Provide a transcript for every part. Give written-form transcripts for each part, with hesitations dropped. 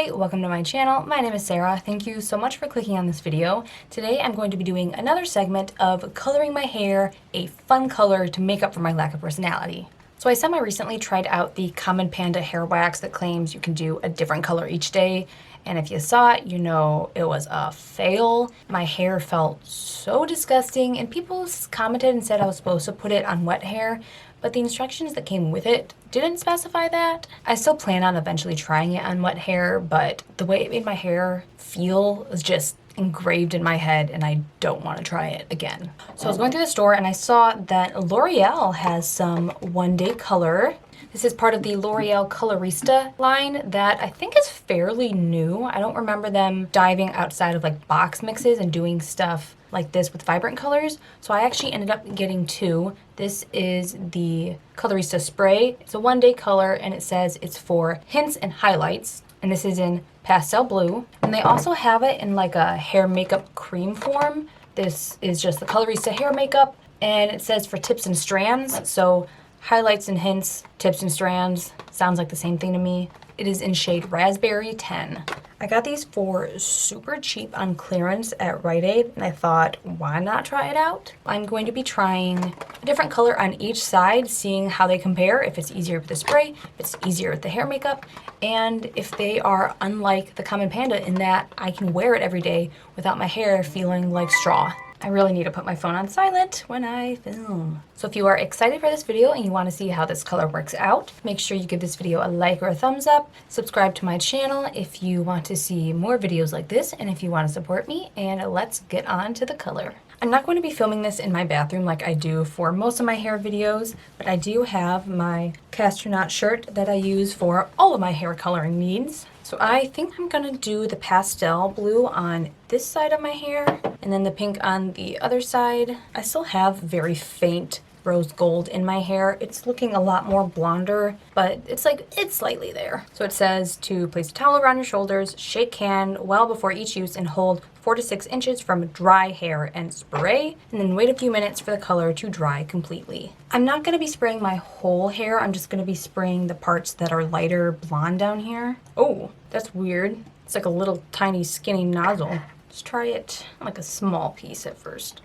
Hi, welcome to my channel. My name is Sarah. Thank you so much for clicking on this video. Today I'm going to be doing another segment of coloring my hair a fun color to make up for my lack of personality. So I semi-recently tried out the Common Panda hair wax that claims you can do a different color each day. And if you saw it, you know it was a fail. My hair felt so disgusting and people commented and said I was supposed to put it on wet hair, but the instructions that came with it didn't specify that. I still plan on eventually trying it on wet hair, but the way it made my hair feel was just engraved in my head and I don't want to try it again. So I was going through the store and I saw that L'Oreal has some one-day color. This is part of the L'Oreal Colorista line that I think is fairly new. I don't remember them diving outside of like box mixes and doing stuff like this with vibrant colors. So I actually ended up getting two. This is the Colorista spray. It's a one-day color and it says it's for hints and highlights. And this is in pastel blue. And they also have it in like a hair makeup cream form. This is just the Colorista hair makeup and it says for tips and strands. So highlights and hints, tips and strands, sounds like the same thing to me. It is in shade Raspberry 10. I got these for super cheap on clearance at Rite Aid, and I thought, why not try it out? I'm going to be trying a different color on each side, seeing how they compare, if it's easier with the spray, if it's easier with the hair makeup, and if they are unlike the Common Panda in that I can wear it every day without my hair feeling like straw. I really need to put my phone on silent when I film. So if you are excited for this video and you want to see how this color works out, make sure you give this video a like or a thumbs up. Subscribe to my channel if you want to see more videos like this and if you want to support me, and let's get on to the color. I'm not going to be filming this in my bathroom like I do for most of my hair videos, but I do have my Castronaut shirt that I use for all of my hair coloring needs. So I think I'm gonna do the pastel blue on this side of my hair and then the pink on the other side. I still have very faint rose gold in my hair. It's looking a lot more blonder, but it's slightly there. So it says to place a towel around your shoulders, shake hand well before each use and hold 4 to 6 inches from dry hair and spray, and then wait a few minutes for the color to dry completely. I'm not going to be spraying my whole hair. I'm just going to be spraying the parts that are lighter blonde down here. Oh, that's weird. It's like a little tiny skinny nozzle. Let's try it like a small piece at first.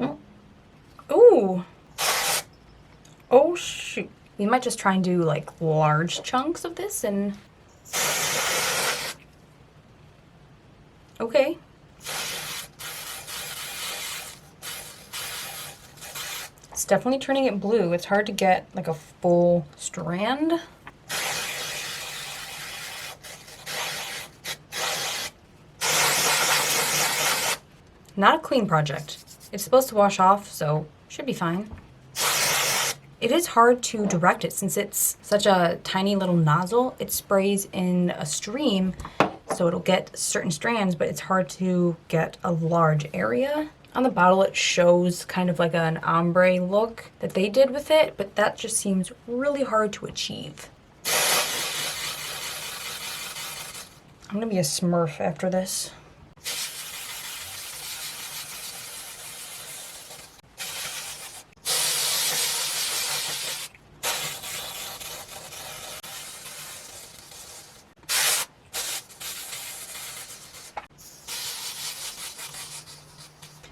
Oh. Ooh. Oh shoot. We might just try and do like large chunks of this and... Okay. It's definitely turning it blue. It's hard to get like a full strand. Not a clean project. It's supposed to wash off, so should be fine. It is hard to direct it since it's such a tiny little nozzle. It sprays in a stream, so it'll get certain strands, but it's hard to get a large area. On the bottle it shows kind of like an ombre look that they did with it, but that just seems really hard to achieve. I'm gonna be a Smurf after this.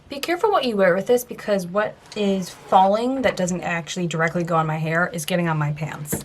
Be careful what you wear with this because what is falling that doesn't actually directly go on my hair is getting on my pants.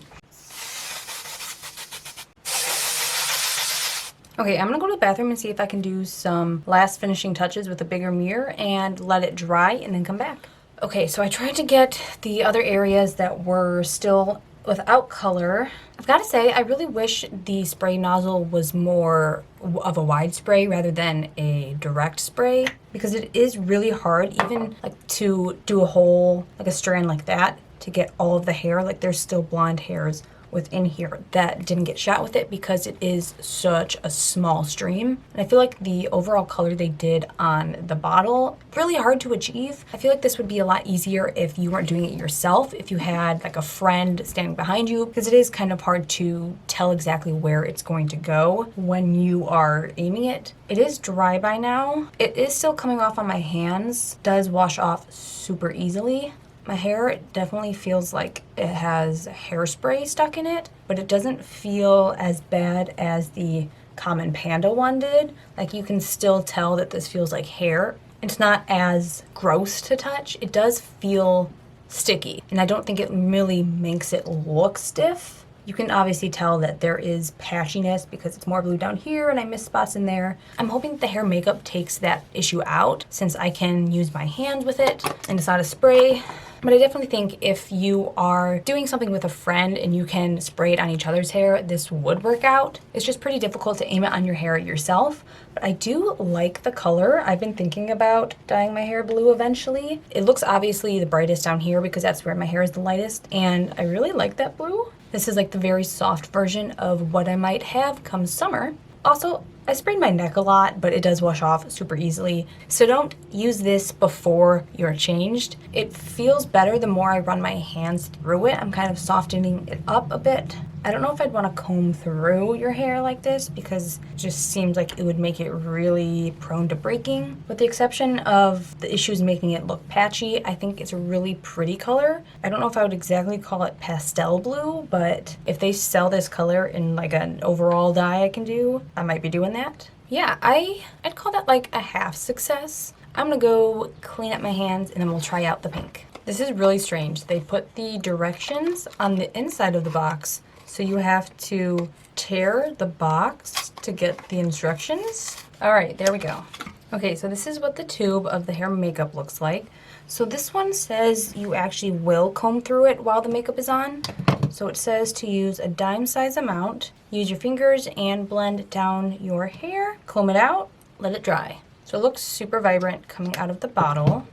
Okay, I'm gonna go to the bathroom and see if I can do some last finishing touches with a bigger mirror and let it dry and then come back. Okay, so I tried to get the other areas that were still without color. I've got to say, I really wish the spray nozzle was more of a wide spray rather than a direct spray, because it is really hard even like to do a whole, like a strand like that, to get all of the hair. Like there's still blonde hairs within here that didn't get shot with it because it is such a small stream. And I feel like the overall color they did on the bottle, really hard to achieve. I feel like this would be a lot easier if you weren't doing it yourself, if you had like a friend standing behind you, because it is kind of hard to tell exactly where it's going to go when you are aiming it. It is dry by now. It is still coming off on my hands, does wash off super easily. My hair definitely feels like it has hairspray stuck in it, but it doesn't feel as bad as the common panda one did. Like, you can still tell that this feels like hair. It's not as gross to touch. It does feel sticky, and I don't think it really makes it look stiff. You can obviously tell that there is patchiness because it's more blue down here and I miss spots in there. I'm hoping that the hair makeup takes that issue out since I can use my hands with it and it's not a spray. But I definitely think if you are doing something with a friend and you can spray it on each other's hair, this would work out. It's just pretty difficult to aim it on your hair yourself. But I do like the color. I've been thinking about dyeing my hair blue eventually. It looks obviously the brightest down here because that's where my hair is the lightest, and I really like that blue. This is like the very soft version of what I might have come summer. Also, I sprayed my neck a lot, but it does wash off super easily. So don't use this before you're changed. It feels better the more I run my hands through it. I'm kind of softening it up a bit. I don't know if I'd want to comb through your hair like this because it just seems like it would make it really prone to breaking. With the exception of the issues making it look patchy, I think it's a really pretty color. I don't know if I would exactly call it pastel blue, but if they sell this color in like an overall dye I can do, I might be doing that. Yeah, I'd call that like a half success. I'm gonna go clean up my hands and then we'll try out the pink. This is really strange. They put the directions on the inside of the box, so you have to tear the box to get the instructions. All right, there we go. Okay, so this is what the tube of the hair makeup looks like. So this one says you actually will comb through it while the makeup is on. So it says to use a dime size amount, use your fingers and blend down your hair, comb it out, let it dry. So it looks super vibrant coming out of the bottle.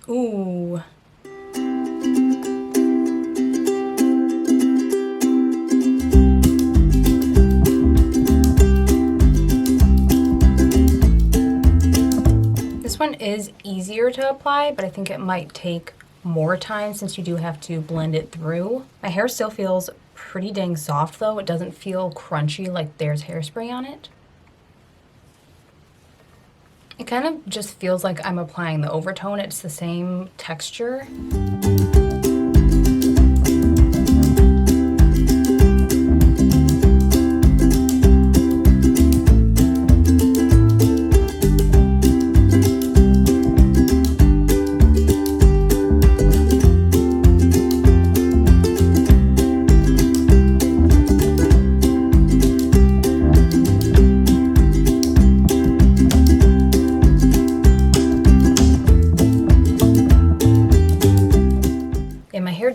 Ooh. This one is easier to apply, but I think it might take more time since you do have to blend it through. My hair still feels pretty dang soft though. It doesn't feel crunchy like there's hairspray on it. It kind of just feels like I'm applying the overtone. It's the same texture.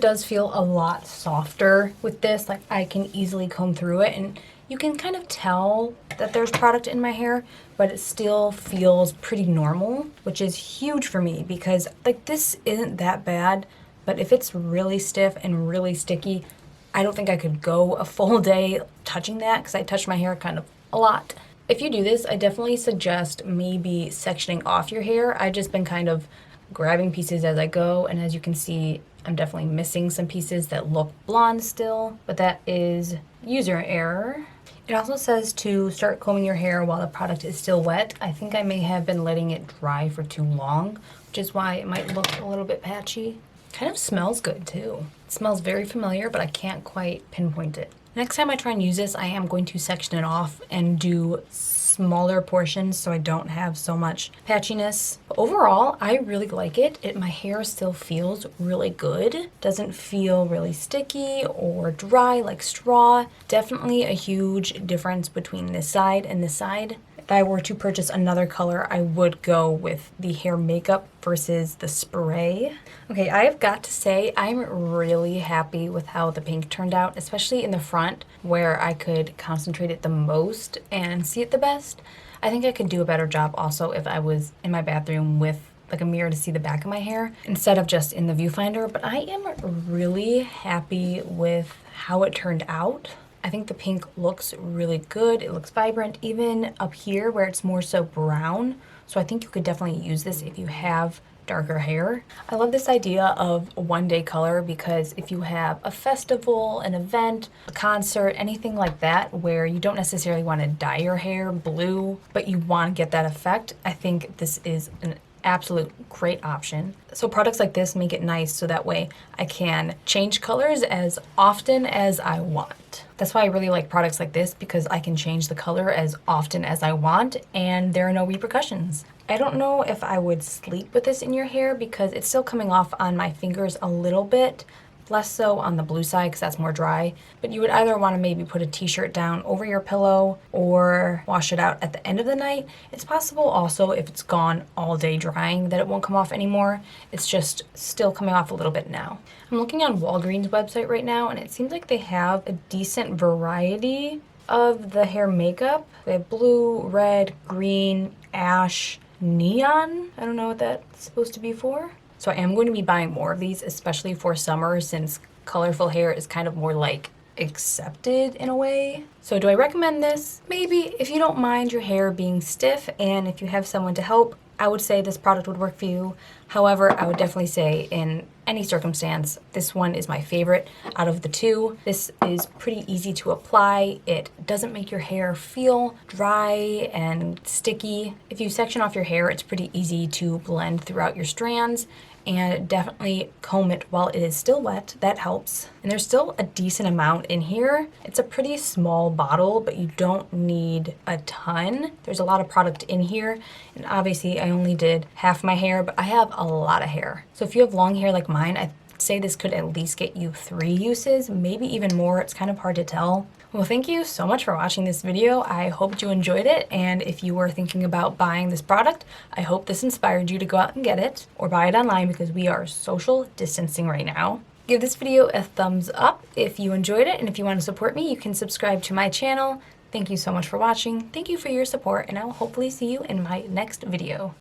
Does feel a lot softer with this. Like, I can easily comb through it and you can kind of tell that there's product in my hair, but it still feels pretty normal, which is huge for me because like this isn't that bad, but if it's really stiff and really sticky, I don't think I could go a full day touching that because I touch my hair kind of a lot. If you do this, I definitely suggest maybe sectioning off your hair. I've just been kind of grabbing pieces as I go, and as you can see, I'm definitely missing some pieces that look blonde still, but that is user error. It also says to start combing your hair while the product is still wet. I think I may have been letting it dry for too long, which is why it might look a little bit patchy. Kind of smells good too. It smells very familiar, but I can't quite pinpoint it. Next time I try and use this, I am going to section it off and do smaller portions so I don't have so much patchiness. But overall, I really like it. My hair still feels really good. Doesn't feel really sticky or dry like straw. Definitely a huge difference between this side and this side. If I were to purchase another color, I would go with the hair makeup versus the spray. Okay, I have got to say I'm really happy with how the pink turned out, especially in the front where I could concentrate it the most and see it the best. I think I could do a better job also if I was in my bathroom with like a mirror to see the back of my hair instead of just in the viewfinder, but I am really happy with how it turned out. I think the pink looks really good. It looks vibrant, even up here where it's more so brown. So I think you could definitely use this if you have darker hair. I love this idea of a one-day color because if you have a festival, an event, a concert, anything like that where you don't necessarily want to dye your hair blue, but you want to get that effect, I think this is an absolute great option. So products like this make it nice so that way I can change colors as often as I want. That's why I really like products like this, because I can change the color as often as I want and there are no repercussions. I don't know if I would sleep with this in your hair because it's still coming off on my fingers a little bit. Less so on the blue side because that's more dry, but you would either want to maybe put a t-shirt down over your pillow or wash it out at the end of the night. It's possible also, if it's gone all day drying, that it won't come off anymore. It's just still coming off a little bit now. I'm looking on Walgreens' website right now and it seems like they have a decent variety of the hair makeup. They have blue, red, green, ash, neon. I don't know what that's supposed to be for. So I am going to be buying more of these, especially for summer, since colorful hair is kind of more like accepted in a way. So do I recommend this? Maybe. If you don't mind your hair being stiff and if you have someone to help, I would say this product would work for you. However, I would definitely say in any circumstance, this one is my favorite out of the two. This is pretty easy to apply. It doesn't make your hair feel dry and sticky. If you section off your hair, it's pretty easy to blend throughout your strands, and definitely comb it while it is still wet. That helps. And there's still a decent amount in here. It's a pretty small bottle, but you don't need a ton. There's a lot of product in here, and obviously I only did half my hair, but I have a lot of hair. So if you have long hair like mine, I'd say this could at least get you 3 uses, maybe even more. It's kind of hard to tell. Well, thank you so much for watching this video. I hope you enjoyed it, and if you were thinking about buying this product, I hope this inspired you to go out and get it, or buy it online because we are social distancing right now. Give this video a thumbs up if you enjoyed it, and if you want to support me, you can subscribe to my channel. Thank you so much for watching. Thank you for your support, and I will hopefully see you in my next video.